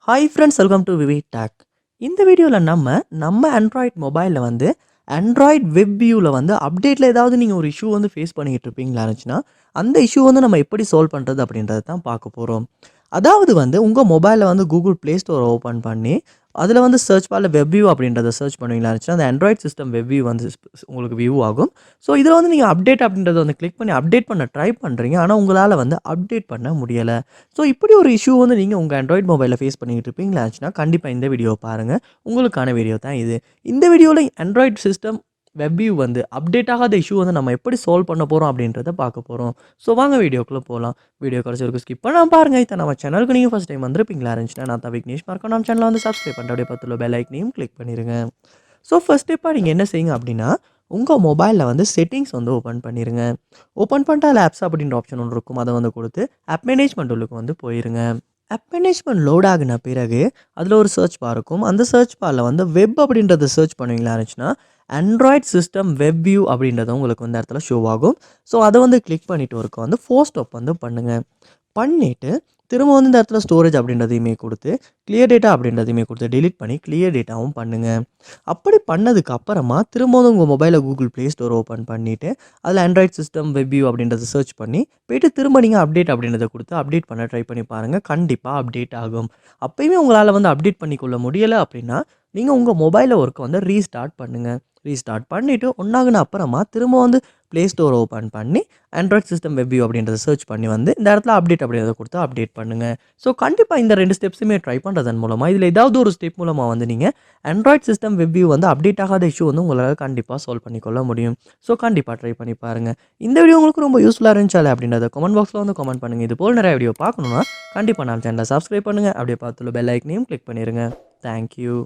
Hi friends, welcome to VividTech. இந்த வீடியோவில் நம்ம ஆண்ட்ராய்ட் மொபைலில் வந்து ஆண்ட்ராய்ட் வெப் வியூவில் வந்து அப்டேட்டில் ஏதாவது நீங்கள் ஒரு இஷ்யூ வந்து ஃபேஸ் பண்ணிக்கிட்டு இருப்பீங்களா இருந்துச்சுன்னா, அந்த இஷ்யூ வந்து நம்ம எப்படி சால்வ் பண்ணுறது அப்படின்றத தான் பார்க்க போகிறோம். அதாவது வந்து உங்கள் மொபைலில் வந்து கூகுள் ப்ளே ஸ்டோரை ஓப்பன் பண்ணி அதில் வந்து சர்ச் பாரில் வெப்வியூ அப்படின்றத சர்ச் பண்ணுவீங்களா இருந்துச்சுன்னா, அந்த ஆண்ட்ராய்ட் சிஸ்டம் வெப்வியூ வந்து உங்களுக்கு வியூ ஆகும். ஸோ இதில் வந்து நீங்கள் அப்டேட் அப்படின்றத வந்து கிளிக் பண்ணி அப்டேட் பண்ண ட்ரை பண்ணுறீங்க. ஆனால் உங்களால் வந்து அப்டேட் பண்ண முடியலை. ஸோ இப்படி ஒரு இஷ்யூ வந்து நீங்கள் உங்கள் ஆண்ட்ராய்ட் மொபைலில் ஃபேஸ் பண்ணிக்கிட்டு இருப்பீங்களா இருந்துச்சுன்னா, கண்டிப்பாக இந்த வீடியோவை பாருங்கள். உங்களுக்கான வீடியோ தான் இது. இந்த வீடியோவில் ஆண்ட்ராய்ட் சிஸ்டம் வெப்வியூ வந்து அப்டேட் ஆகாத இஷ்யூ வந்து நம்ம எப்படி சால்வ் பண்ண போகிறோம் அப்படின்றத பார்க்க போகிறோம். ஸோ வாங்க வீடியோக்குள்ளே போகலாம். வீடியோ கடைசி வரைக்கும் ஸ்கிப் பண்ணாம பாருங்கள். இதை நம்ம சேனலுக்கு நீங்கள் ஃபஸ்ட் டைம் வந்திருப்பீங்களா இருந்துச்சுன்னா, நான் தான் விக்னேஷ் மார்க்கம். நம்ம சேனலை வந்து சப்ஸ்கிரைப் பண்ணிட்டு அப்படியே பக்கத்தில் பெல் ஐக்கனையும் கிளிக் பண்ணிடுங்க. ஸோ ஃபர்ஸ்ட் ஸ்டெப்பாக நீங்கள் என்ன செய்யுங்க அப்படின்னா, உங்கள் மொபைலில் வந்து செட்டிங்ஸ் வந்து ஓப்பன் பண்ணிடுங்க. ஓப்பன் பண்ணிட்டு அதில் ஆப்ஸ் அப்படின்ற ஆப்ஷன் ஒன்று இருக்கும். அதை வந்து கொடுத்து ஆப் மேனேஜ்மெண்ட் உள்ளுக்கு வந்து போயிருங்க. ஆப் மேனேஜ்மெண்ட் லோட் ஆகின பிறகு அதில் ஒரு சர்ச் பார் இருக்கும். அந்த சர்ச் பாரில் வந்து வெப் அப்படின்றத சர்ச் பண்ணுவீங்களா இருந்துச்சுன்னா, ஆண்ட்ராய்ட் சிஸ்டம் வெப் வியூ அப்படின்றது உங்களுக்கு வந்து இடத்துல ஷோ ஆகும். ஸோ அதை வந்து கிளிக் பண்ணிவிட்டு ஒருக்க வந்து ஃபோர் ஸ்டாப் வந்து பண்ணுங்கள். பண்ணிவிட்டு திரும்ப வந்து இந்த இடத்துல ஸ்டோரேஜ் அப்படின்றதையுமே கொடுத்து கிளியர் டேட்டா அப்படின்றதையுமே கொடுத்து டெலிட் பண்ணி கிளியர் டேட்டாவும் பண்ணுங்கள். அப்படி பண்ணதுக்கு அப்புறமா திரும்ப வந்து உங்கள் மொபைலில் கூகுள் ப்ளே ஸ்டோர் ஓப்பன் பண்ணிவிட்டு அதில் ஆண்ட்ராய்ட் சிஸ்டம் வெப்வியூ அப்படின்றத சர்ச் பண்ணி போய்ட்டு திரும்ப நீங்கள் அப்டேட் அப்படின்றத கொடுத்து அப்டேட் பண்ண ட்ரை பண்ணி பாருங்கள். கண்டிப்பாக அப்டேட் ஆகும். அப்போயுமே உங்களால் வந்து அப்டேட் பண்ணிக்கொள்ள முடியலை அப்படின்னா, நீங்கள் உங்கள் மொபைலில் ஒர்க்கை வந்து ரீஸ்டார்ட் பண்ணுங்கள். ரீஸ்டார்ட் பண்ணிவிட்டு ஒன்றாகுன அப்புறமா திரும்ப வந்து ப்ளே ஸ்டோர் ஓப்பன் பண்ணி ஆண்ட்ராய்ட் சிஸ்டம் வெப்வியூ அப்படின்றத சர்ச் பண்ணி வந்து இந்த இடத்துல அப்டேட் அப்படின்றத கொடுத்து அப்டேட் பண்ணுங்கள். ஸோ கண்டிப்பாக இந்த 2 ஸ்டெப்ஸுமே ட்ரை பண்ணுறதன் மூலமாக இதில் ஏதாவது ஒரு ஸ்டெப் மூலமாக வந்து நீங்கள் ஆண்ட்ராய்ட் சிஸ்டம் வெப்வியூ வந்து அப்டேட் ஆகாத இஷ்யூ வந்து உங்களால் கண்டிப்பாக சால்வ் பண்ணிக்கொள்ள முடியும். ஸோ கண்டிப்பாக ட்ரை பண்ணி பாருங்கள். இந்த வீடியோ உங்களுக்கு ரொம்ப யூஸ்ஃபுல்லாக இருந்துச்சாலே அப்படின்றத கமெண்ட் பாக்ஸில் வந்து கமெண்ட் பண்ணுங்கள். இது போல் நிறைய வீடியோ பார்க்கணுன்னா கண்டிப்பாக நம்ம சேனலை சப்ஸ்கிரைப் பண்ணுங்கள். அப்படியே பார்த்துள்ள பெல் ஐக்கனையும் கிளிக் பண்ணிடுங்க. தேங்க்யூ.